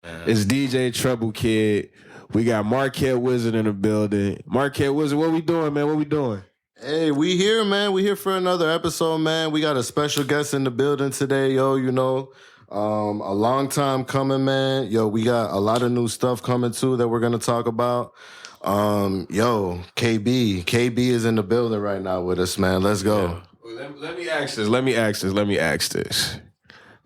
It's DJ Trouble Kid. We got Marquette Wizard in the building. Marquette Wizard, what we doing, man? What we doing? Hey, we here, man. We here for another episode, man. We got a special guest in the building today, yo. A long time coming, man. Yo, we got a lot of new stuff coming too that we're gonna talk about. KB is in the building right now with us, man. Let's go. Yeah. Let me ask this.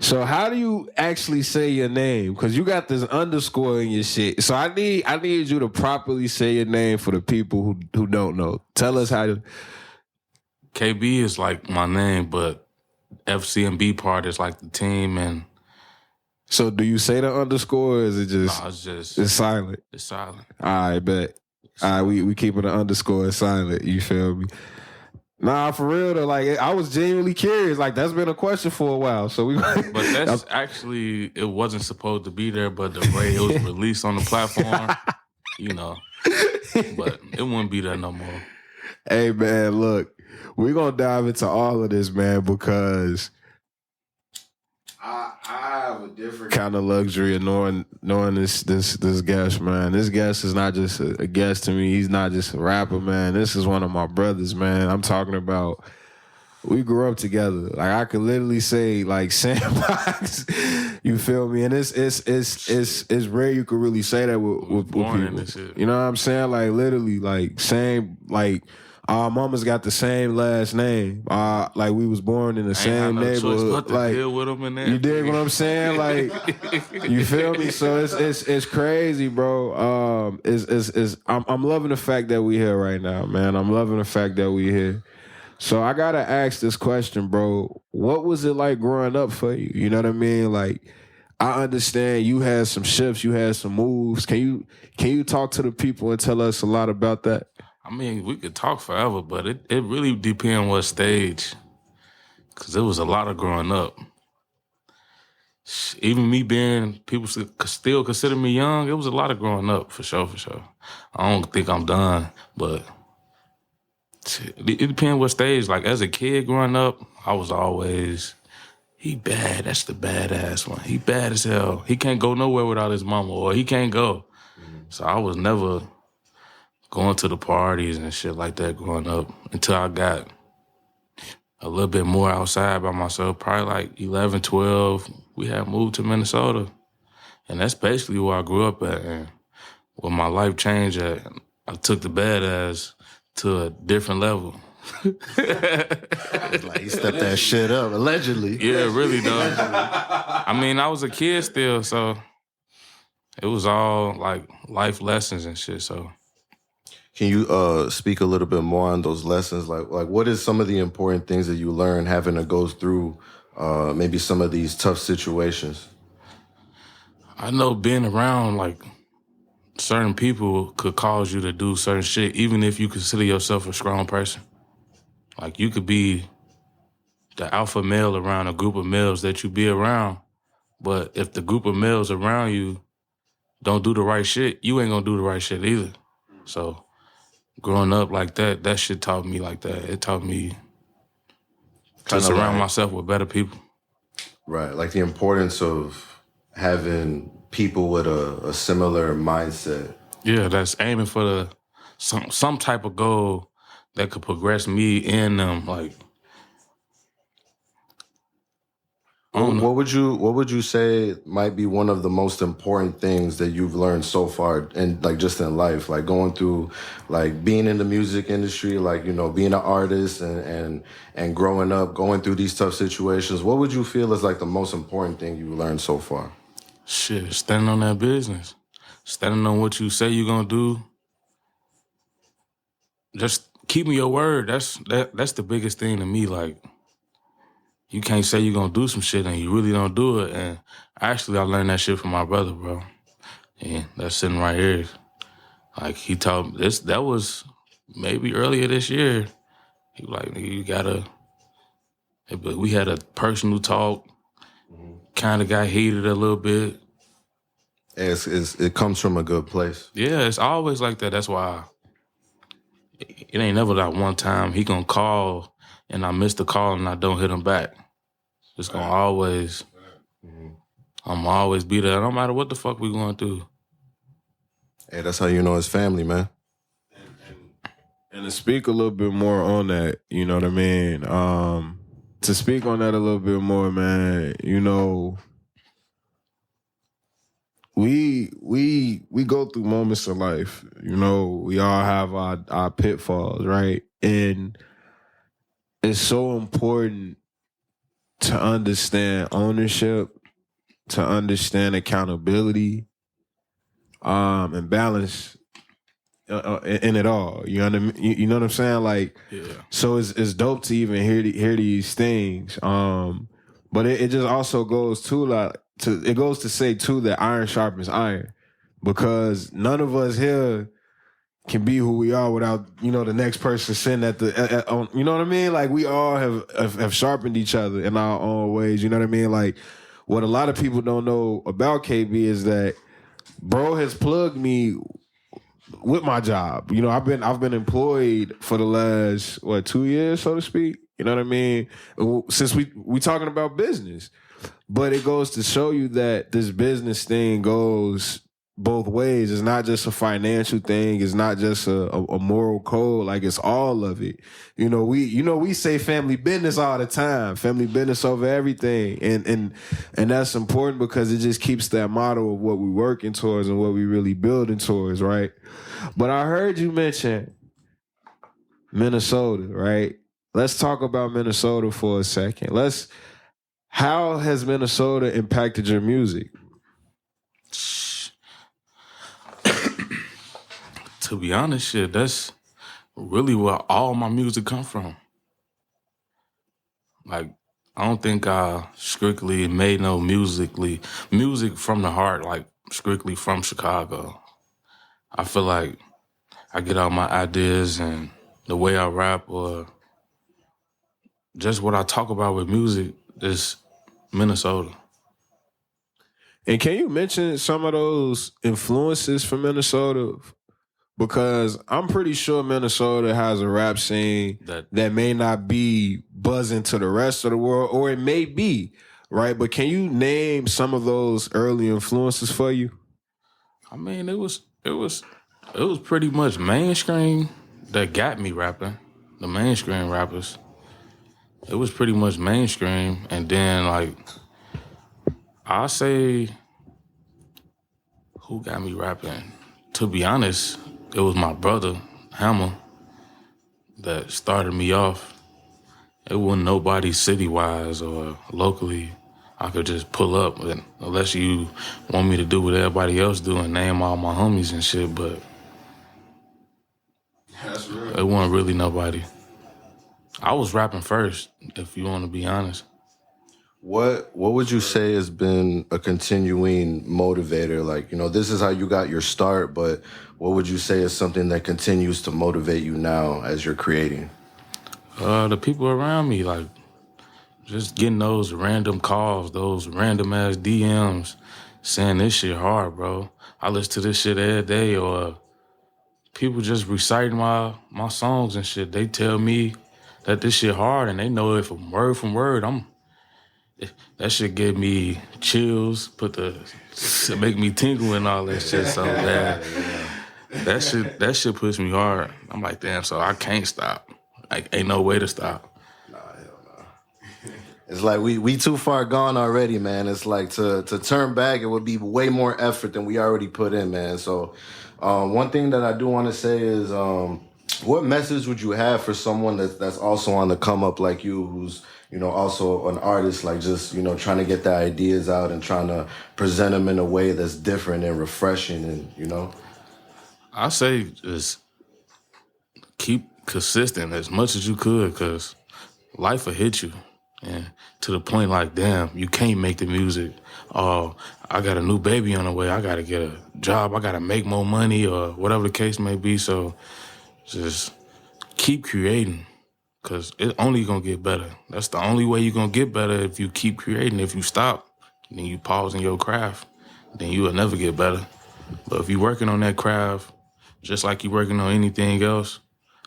So how do you actually say your name? Because you got this underscore in your shit. So I need you to properly say your name for the people who don't know. Tell us how to. KB is like my name, but FCMB part is like the team. And so do you say the underscore or is it just... No, it's silent? It's silent. All right, bet. All right, we keeping the underscore silent. You feel me? Nah, for real though. Like, I was genuinely curious. Like, that's been a question for a while. So we. But that's actually, it wasn't supposed to be there. But the way it was released on the platform, but it wouldn't be there no more. Hey man, look, we're gonna dive into all of this, man, because I have a different kind of luxury of knowing this guest, man. This guest is not just a guest to me. He's not just a rapper, man. This is one of my brothers, man. I'm talking about, we grew up together. Like, I could literally say, like, sandbox. You feel me? And it's rare you could really say that with people. You know what I'm saying? Like, literally, like, same, like, our mamas got the same last name. Like, we was born in the same neighborhood. Like, deal with them in you dig what I'm saying? Like, you feel me? So it's crazy, bro. I'm loving the fact that we here right now, man. I'm loving the fact that we here. So I gotta ask this question, bro. What was it like growing up for you? You know what I mean? Like, I understand you had some shifts, you had some moves. Can you talk to the people and tell us a lot about that? I mean, we could talk forever, but it really depends what stage. Because there was a lot of growing up. Even me people still consider me young, it was a lot of growing up, for sure. I don't think I'm done, but it depends what stage. Like, as a kid growing up, I was always, he bad, that's the badass one. He bad as hell. He can't go nowhere without his mama, or he can't go. So I was never going to the parties and shit like that growing up until I got a little bit more outside by myself, probably like 11, 12. We had moved to Minnesota. And that's basically where I grew up at. And when my life changed, I took the badass to a different level. Like, he stepped that shit up, allegedly. Yeah, really, though. I mean, I was a kid still, so it was all like life lessons and shit, so. Can you speak a little bit more on those lessons? Like what is some of the important things that you learn having to go through maybe some of these tough situations? I know being around, like, certain people could cause you to do certain shit, even if you consider yourself a strong person. Like, you could be the alpha male around a group of males that you be around, but if the group of males around you don't do the right shit, you ain't gonna do the right shit either. So growing up like that shit taught me like that. It taught me to surround myself with better people. Right, like the importance of having people with a similar mindset. Yeah, that's aiming for some type of goal that could progress me and them. Like, what would you say might be one of the most important things that you've learned so far, and like just in life, like going through, like being in the music industry, like, you know, being an artist and growing up, going through these tough situations? What would you feel is like the most important thing you learned so far? Shit, standing on that business, standing on what you say you're gonna do. Just keeping your word. That's the biggest thing to me. Like, you can't say you're gonna do some shit and you really don't do it. And actually, I learned that shit from my brother, bro. And that's sitting right here. Like, he taught me this. That was maybe earlier this year. He was like, you gotta. But we had a personal talk. Kind of got heated a little bit. It comes from a good place. Yeah, it's always like that. That's why it ain't never that one time he gonna call and I miss the call and I don't hit him back. It's gonna always I'm always be there, no matter what the fuck we going through. Hey, that's how you know it's family, man. And to speak a little bit more on that, you know what I mean? To speak on that a little bit more, man, you know, we go through moments of life. You know, we all have our pitfalls, right? And it's so important to understand ownership, to understand accountability, and balance in it all. You know what I'm saying? Like, Yeah. so it's dope to even hear these things. But it just also goes it goes to say too that iron sharpens iron, because none of us here can be who we are without, you know, the next person sitting at the you know what I mean? Like, we all have sharpened each other in our own ways. You know what I mean? Like, what a lot of people don't know about KB is that bro has plugged me with my job. You know, I've been employed for the last 2 years, so to speak. You know what I mean? Since we talking about business, but it goes to show you that this business thing goes both ways. It's not just a financial thing. It's not just a moral code. Like, it's all of it. You know, we say family business all the time. Family business over everything, and that's important because it just keeps that motto of what we're working towards and what we really building towards, right? But I heard you mention Minnesota, right? Let's talk about Minnesota for a second. How has Minnesota impacted your music? To be honest, shit, that's really where all my music come from. Like, I don't think I strictly made no music from the heart, like strictly from Chicago. I feel like I get all my ideas and the way I rap or just what I talk about with music is Minnesota. And can you mention some of those influences from Minnesota? Because I'm pretty sure Minnesota has a rap scene that may not be buzzing to the rest of the world, or it may be, right? But can you name some of those early influences for you? I mean, it was pretty much mainstream that got me rapping. The mainstream rappers. It was pretty much mainstream, and then like I say, who got me rapping? To be honest, it was my brother Hammer that started me off. It wasn't nobody city-wise or locally I could just pull up, unless you want me to do what everybody else do and name all my homies and shit, but That's real. it wasn't really nobody. I was rapping first, if you want to be honest. What would you say has been a continuing motivator? Like, you know, this is how you got your start, but what would you say is something that continues to motivate you now as you're creating? The people around me, like, just getting those random calls, those random ass DMs saying this shit hard, bro. I listen to this shit every day, or people just reciting my songs and shit. They tell me that this shit hard and they know it from word. That shit give me chills, make me tingle and all that shit so bad. That shit push me hard. I'm like, damn, so I can't stop. Like, ain't no way to stop. It's like we too far gone already, man. It's like to turn back, it would be way more effort than we already put in, man. So one thing that I do want to say is what message would you have for someone that's also on the come up like you, who's, you know, also an artist, like just, you know, trying to get their ideas out and trying to present them in a way that's different and refreshing and, you know? I say just keep consistent as much as you could, because life will hit you. And to the point like, damn, you can't make the music. Oh, I got a new baby on the way. I got to get a job. I got to make more money, or whatever the case may be. So just keep creating, because it's only going to get better. That's the only way you're going to get better, if you keep creating. If you stop, then you pause in your craft, then you will never get better. But if you're working on that craft, just like you're working on anything else,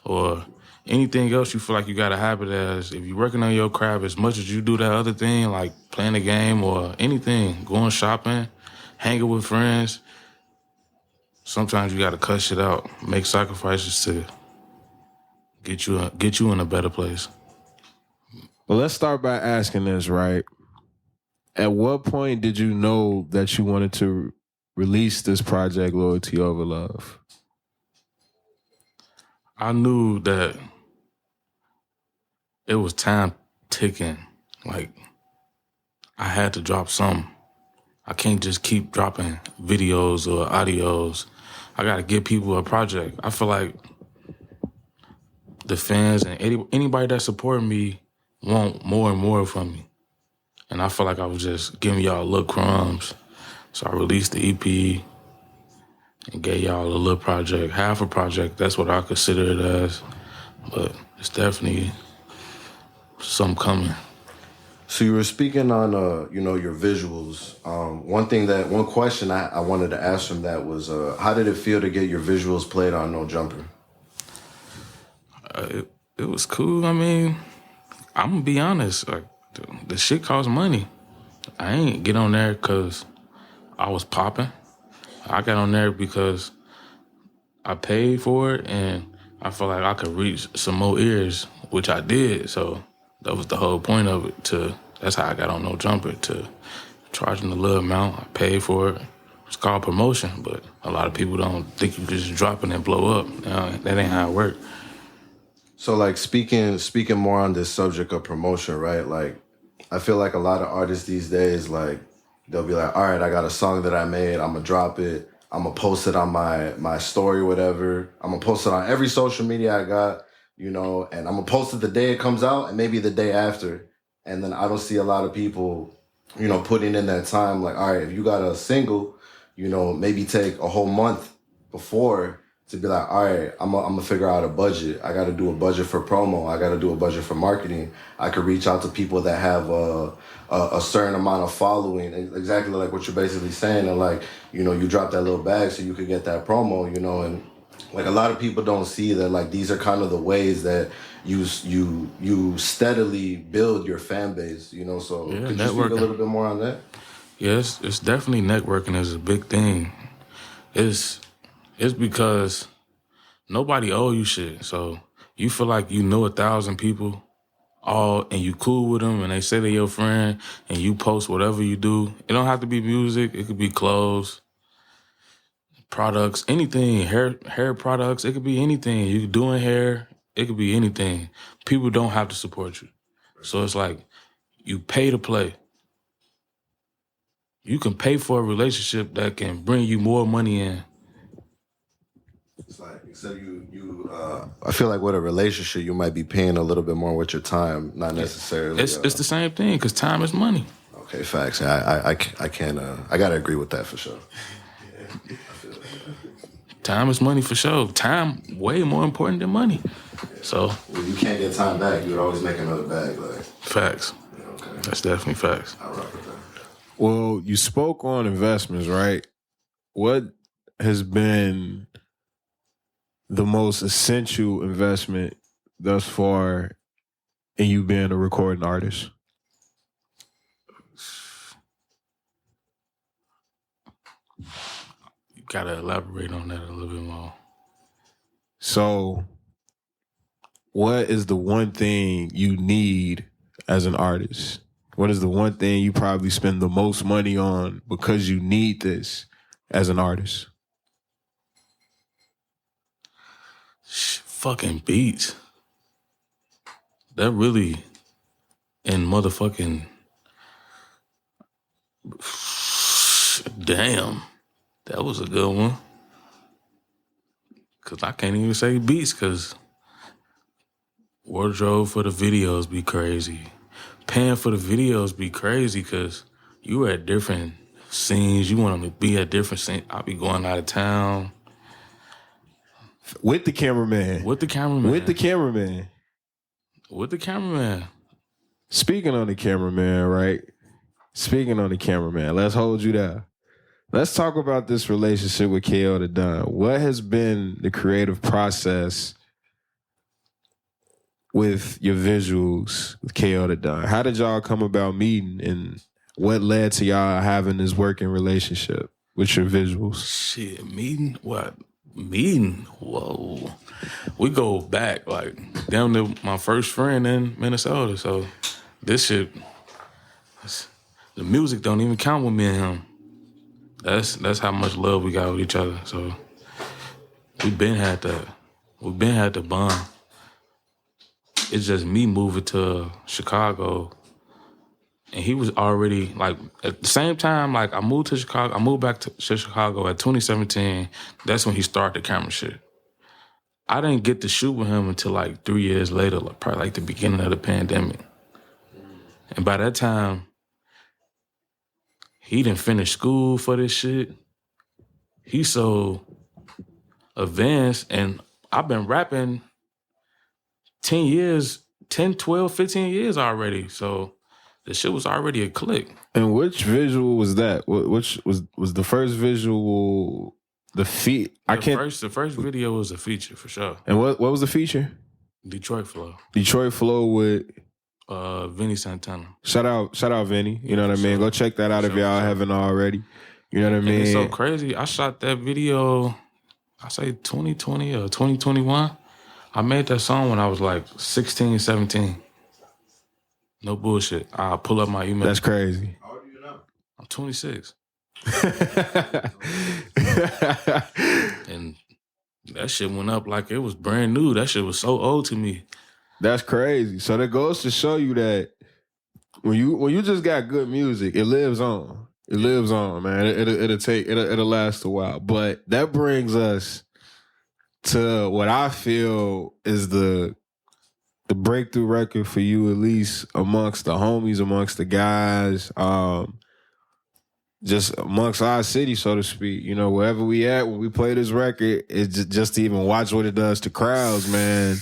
or anything else you feel like you got to have it as, if you're working on your craft as much as you do that other thing, like playing a game or anything, going shopping, hanging with friends, sometimes you got to cut shit out, make sacrifices to get you in a better place. Well, let's start by asking this, right? At what point did you know that you wanted to release this project, Loyalty Over Love? I knew that it was time ticking. Like, I had to drop something. I can't just keep dropping videos or audios. I got to give people a project. I feel like the fans and anybody that supported me want more and more from me. And I feel like I was just giving y'all little crumbs. So I released the EP and gave y'all a little project, half a project. That's what I consider it as. But it's definitely something coming. So you were speaking on, your visuals. One question I wanted to ask from that was, how did it feel to get your visuals played on No Jumper? It was cool. I mean, I'm gonna be honest. Like, the shit costs money. I ain't get on there because I was popping. I got on there because I paid for it and I felt like I could reach some more ears, which I did. So that was the whole point of it. That's how I got on No Jumper, to charging a little amount. I paid for it. It's called promotion, but a lot of people don't think you just drop it and blow up. That ain't how it works. So like speaking more on this subject of promotion, right? Like, I feel like a lot of artists these days, like, they'll be like, all right, I got a song that I made. I'm gonna drop it. I'm gonna post it on my story or whatever. I'm gonna post it on every social media I got, and I'm gonna post it the day it comes out and maybe the day after. And then I don't see a lot of people, putting in that time. Like, all right, if you got a single, maybe take a whole month before to be like, all right, I'm gonna figure out a budget. I got to do a budget for promo. I got to do a budget for marketing. I could reach out to people that have a certain amount of following, exactly like what you're basically saying. And like, you drop that little bag so you could get that promo, and like a lot of people don't see that, like, these are kind of the ways that you steadily build your fan base, so Yeah, could you speak a little bit more on that? Yes, it's definitely networking is a big thing. It's because nobody owe you shit. So you feel like you know 1,000 people and you cool with them and they say they're your friend and you post whatever you do. It don't have to be music. It could be clothes, products, anything, hair products. It could be anything. You doing hair. It could be anything. People don't have to support you. So it's like you pay to play. You can pay for a relationship that can bring you more money in. It's like, so I feel like with a relationship, you might be paying a little bit more with your time, not necessarily. It's the same thing, because time is money. Okay, facts. I can't. I gotta agree with that for sure. I feel that. Time is money for sure. Time way more important than money. So when you can't get time back, you would always make another bag. Like, facts. Yeah, okay. That's definitely facts. I rock with that. Well, you spoke on investments, right? What has been the most essential investment thus far in you being a recording artist? You gotta elaborate on that a little bit more. So, what is the one thing you need as an artist? What is the one thing you probably spend the most money on because you need this as an artist? Fucking beats. That really, and motherfucking, damn, that was a good one. Cause I can't even say beats, cause wardrobe for the videos be crazy. Paying for the videos be crazy, cause you at different scenes. You want them to be at different scenes. I'll be going out of town. With the cameraman. With the cameraman. With the cameraman. With the cameraman. Speaking on the cameraman, right? Speaking on the cameraman, let's hold you there. Let's talk about this relationship with KO the Don. What has been the creative process with your visuals with KO the Don? How did y'all come about meeting, and what led to y'all having this working relationship with your visuals? Shit, meeting? What? Meeting? Whoa. We go back, like, damn near my first friend in Minnesota. So this shit, the music don't even count with me and him. That's how much love we got with each other. So we been had that. We been had the bond. It's just me moving to Chicago, and he was already, like, at the same time, like, I moved to Chicago. I moved back to Chicago at 2017. That's when he started the camera shit. I didn't get to shoot with him until like 3 years later, like, probably like the beginning of the pandemic. And by that time, he didn't finish school for this shit. He's so advanced, and I've been rapping 10 years, 10, 12, 15 years already. So the shit was already a click. And which visual was that? Which was the first visual? The first video was a feature for sure. And what was the feature? Detroit Flow. Detroit Flow with Vinny Santana. Shout out Vinny. You know what I mean? Go check that out if y'all haven't already. You know what I mean? It's so crazy. I shot that video, I say 2020 or 2021. I made that song when I was like 16, 17. No bullshit. I'll pull up my email. That's crazy. How old are you now? I'm 26. And that shit went up like it was brand new. That shit was so old to me. That's crazy. So that goes to show you that when you just got good music, it lives on. It lives on, man. It'll last a while. But that brings us to what I feel is the breakthrough record for you, at least amongst the homies, amongst the guys, just amongst our city, so to speak. You know, wherever we at, when we play this record, it's just to even watch what it does to crowds, man.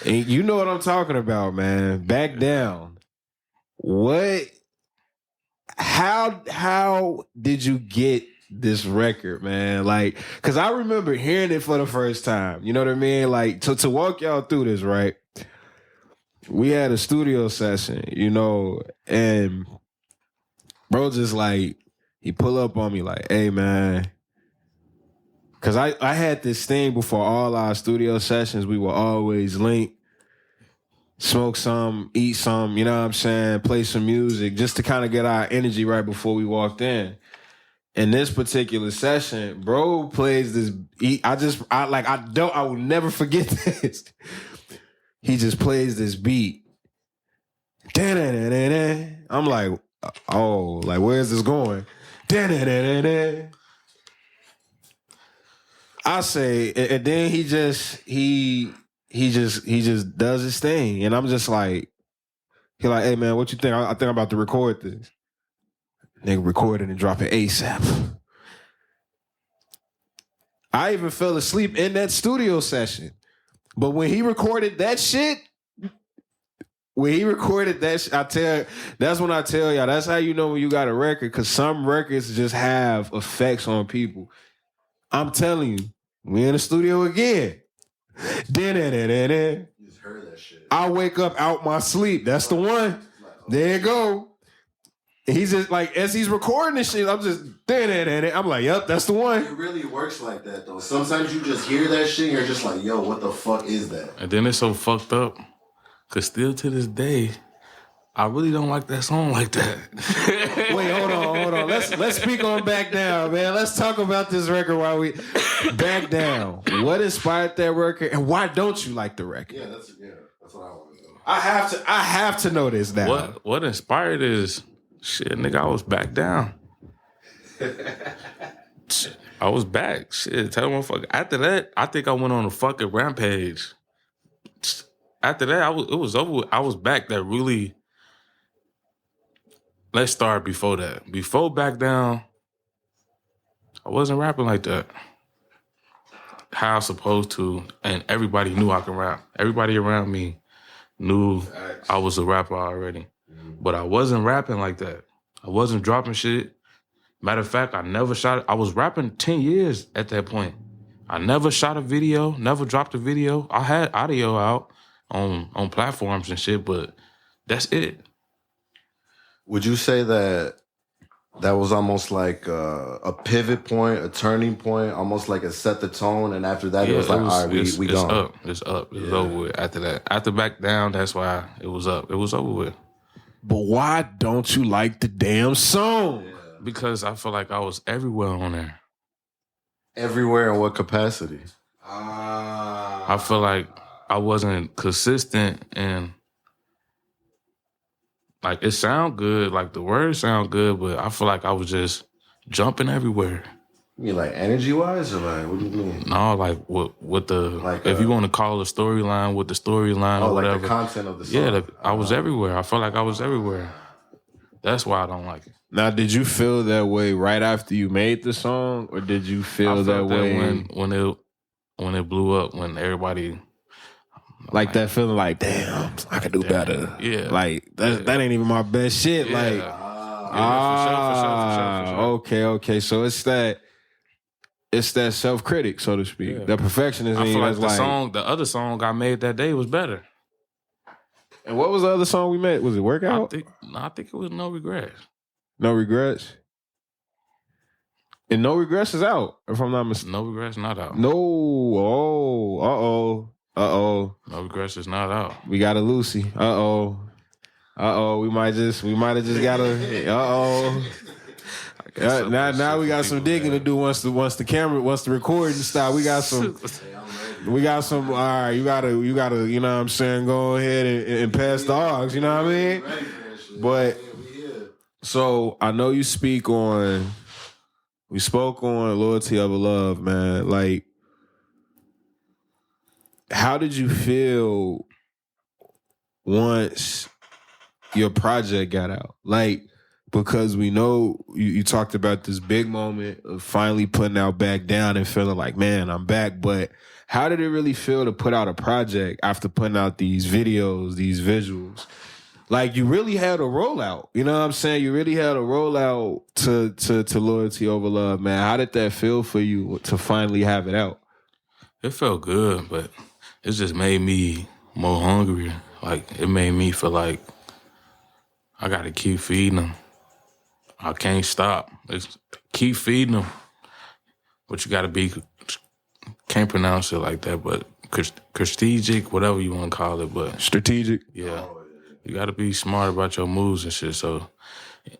And you know what I'm talking about, man. Back Down. How did you get this record, man? Like, cause I remember hearing it for the first time. You know what I mean? Like, to walk y'all through this, right? We had a studio session, you know, and bro just like, he pull up on me like, hey, man. Cause I had this thing before all our studio sessions, we were always link, smoke some, eat some, you know what I'm saying, play some music, just to kind of get our energy right before we walked in. In this particular session, bro plays this. I will never forget this. He just plays this beat. I'm like, oh, like, where's this going? I say, and then he just does his thing, and I'm just like, hey man, what you think? I think I'm about to record this. Nigga record it and drop it ASAP. I even fell asleep in that studio session. But when he recorded that shit, that's when I tell y'all, that's how you know when you got a record, because some records just have effects on people. I'm telling you, we in the studio again. You just heard that shit. I wake up out my sleep. That's the one. There you go. He's just like, as he's recording this shit, I'm just, I'm like, yep, that's the one. It really works like that, though. Sometimes you just hear that shit and you're just like, yo, what the fuck is that? And then it's so fucked up, because still to this day, I really don't like that song like that. Wait, hold on. Let's speak on Back Down, man. Let's talk about this record while we Back Down. What inspired that record, and why don't you like the record? Yeah, that's what I want to know. I have to know this now. What inspired is, shit, nigga, I was back down. I was back. Shit, tell motherfucker. After that, I think I went on a fucking rampage. After that, it was over. I was back. That really. Let's start before that. Before Back Down, I wasn't rapping like that. How I was supposed to, and everybody knew I could rap. Everybody around me knew I was a rapper already. But I wasn't rapping like that. I wasn't dropping shit. Matter of fact, I never shot it. I was rapping 10 years at that point. I never shot a video, never dropped a video. I had audio out, on platforms and shit, but that's it. Would you say that was almost like a pivot point, a turning point, almost like it set the tone, and after that it was like, all right, we it's gone. up. It's up. It was over with after that. After Back Down, that's why it was up. It was over with. But why don't you like the damn song? Yeah. Because I feel like I was everywhere on there. Everywhere in what capacity? I feel like I wasn't consistent and like it sound good, like the words sound good, but I feel like I was just jumping everywhere. You mean like energy wise, or like what do you mean? No, like with the like if you want to call a storyline with the storyline or whatever. Like the content of the song. Yeah, I was everywhere. I felt like I was everywhere. That's why I don't like it. Now, did you feel that way right after you made the song, or did you feel that way when it blew up, when everybody like that feeling like, damn, I could do better. Yeah, like that ain't even my best shit. Yeah. Like, for sure. Okay. So it's that self-critic, so to speak. Yeah. That perfectionism. I feel like the other song I made that day was better. And what was the other song we made? Was it Workout? I think it was No Regrets. No Regrets? And No Regrets is out, if I'm not mistaken. No Regrets not out. No. Oh. Uh-oh. No Regrets is not out. We got a Lucy. Uh-oh. We might have just got a... Uh-oh. Now we got some digging to do once the recording stop. We got some... all right, you gotta, you know what I'm saying, go ahead and pass the dogs, you know what I mean? But, so, I know we spoke on Loyalty Over Love, man. Like, how did you feel once your project got out? Like, because we know you talked about this big moment of finally putting out Back Down and feeling like, man, I'm back, but how did it really feel to put out a project after putting out these videos, these visuals? Like, you really had a rollout. You know what I'm saying? You really had a rollout to Loyalty Over Love, man. How did that feel for you to finally have it out? It felt good, but it just made me more hungry. Like, it made me feel like I got to keep feeding them. I can't stop. Keep feeding them. But you got to be... Can't pronounce it like that, but strategic, whatever you want to call it, but strategic. Yeah, you got to be smart about your moves and shit. So,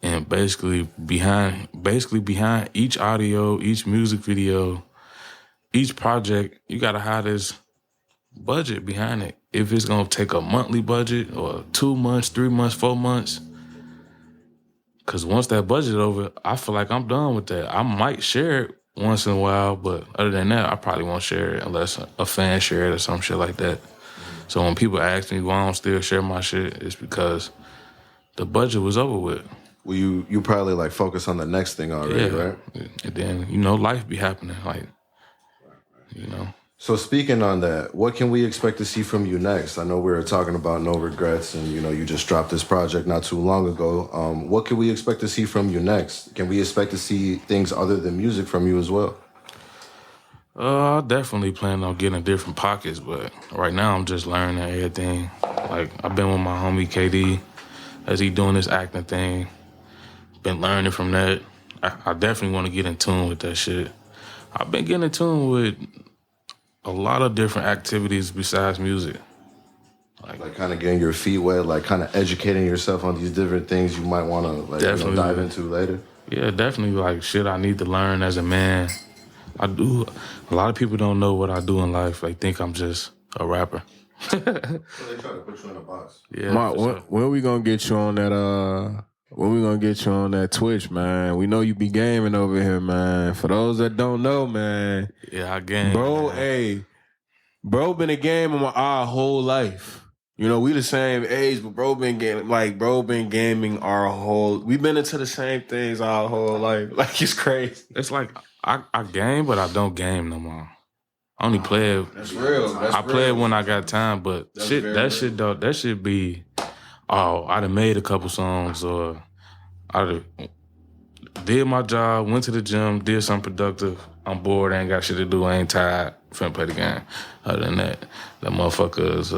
and basically behind each audio, each music video, each project, you got to have this budget behind it. If it's gonna take a monthly budget or 2 months, 3 months, 4 months, because once that budget over, I feel like I'm done with that. I might share it once in a while, but other than that, I probably won't share it unless a fan share it or some shit like that. So when people ask me why I don't still share my shit, it's because the budget was over with. Well, you probably like focus on the next thing already, right? And then, life be happening, like, So speaking on that, what can we expect to see from you next? I know we were talking about No Regrets, and you just dropped this project not too long ago. What can we expect to see from you next? Can we expect to see things other than music from you as well? I definitely plan on getting different pockets, but right now I'm just learning everything. Like, I've been with my homie KD as he doing this acting thing. Been learning from that. I definitely want to get in tune with that shit. I've been getting in tune with a lot of different activities besides music. Like kind of getting your feet wet, like kind of educating yourself on these different things you might want to dive into later. Yeah, definitely like shit I need to learn as a man. I do. A lot of people don't know what I do in life. They think I'm just a rapper. So they try to put you in a box. Yeah. When we gonna get you on that? When we gonna get you on that Twitch, man? We know you be gaming over here, man. For those that don't know, man. Yeah, I game. Bro, man. hey. Bro been a gamer our whole life. We the same age, but bro been gaming our whole... We've been into the same things our whole life. Like, it's crazy. It's like, I game, but I don't game no more. I only play it. That's real. I play it when I got time, but that should be... Oh, I done made a couple songs, or I done did my job, went to the gym, did something productive. I'm bored, ain't got shit to do, I ain't tired, finna play the game. Other than that, that motherfucker is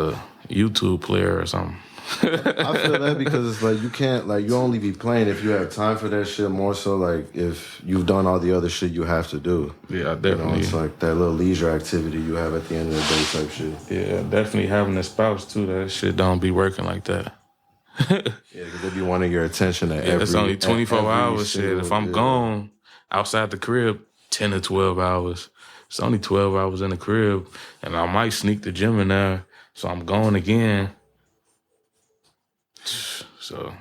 YouTube player or something. I feel that because it's like you can't, like, you only be playing if you have time for that shit, more so like if you've done all the other shit you have to do. Yeah, definitely. It's like that little leisure activity you have at the end of the day type shit. Yeah, definitely having a spouse too. That shit don't be working like that. Yeah, because they be wanting your attention at every. It's only 24 hours shit. If I'm yeah. gone outside the crib, 10 to 12 hours. It's only 12 hours in the crib, and I might sneak the gym in there, so I'm gone again. So,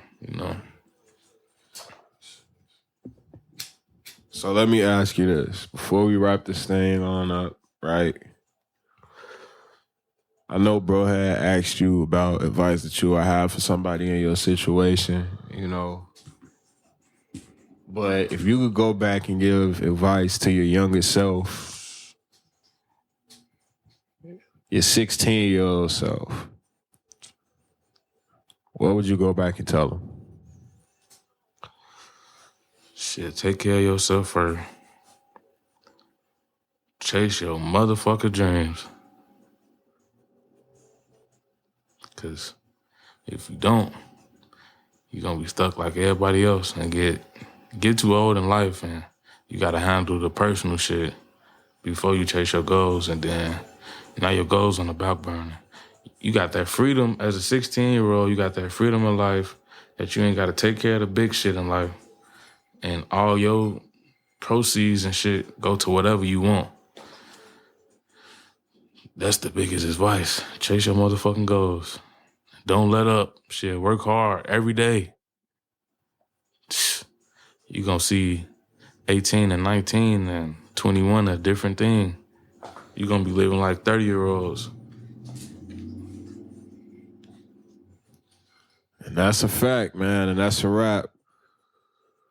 So let me ask you this. Before we wrap this thing on up, right? I know bro had asked you about advice that you would have for somebody in your situation, But if you could go back and give advice to your younger self, your 16-year-old self, what would you go back and tell them? shit, take care of yourself first. Chase your motherfucker dreams. Because if you don't, you're going to be stuck like everybody else and get too old in life, and you got to handle the personal shit before you chase your goals, and then now your goals on the back burner. You got that freedom as a 16-year-old, you got that freedom in life that you ain't got to take care of the big shit in life, and all your proceeds and shit go to whatever you want. That's the biggest advice. Chase your motherfucking goals. Don't let up. Shit, work hard every day. You gonna see 18 and 19 and 21 a different thing. You gonna be living like 30-year-olds. And that's a fact, man, and that's a wrap.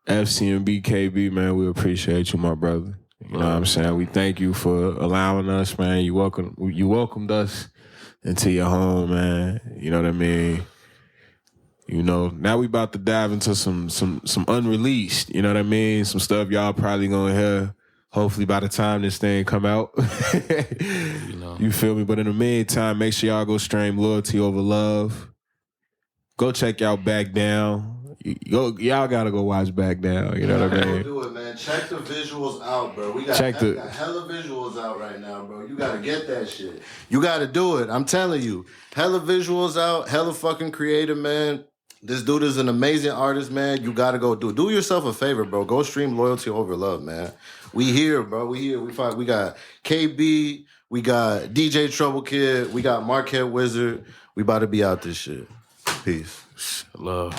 FC and BKB, man, we appreciate you, my brother. You know what I'm saying? We thank you for allowing us, man. You welcomed us into your home, man. You know what I mean? Now we about to dive into some unreleased, you know what I mean? Some stuff y'all probably gonna hear, hopefully by the time this thing come out. You feel me? But in the meantime, make sure y'all go stream Loyalty Over Love. Go check out Back Down. Y'all gotta go watch Back Down. You know what I mean? Go do it, man. Check the visuals out, bro. We got hella visuals out right now, bro. You gotta get that shit. You gotta do it. I'm telling you. Hella visuals out. Hella fucking creative, man. This dude is an amazing artist, man. You gotta go do it. Do yourself a favor, bro. Go stream Loyalty Over Love, man. We here, bro. We here. We got KB. We got DJ Trouble Kid. We got Marquette Wizard. We about to be out this shit. Peace. Love.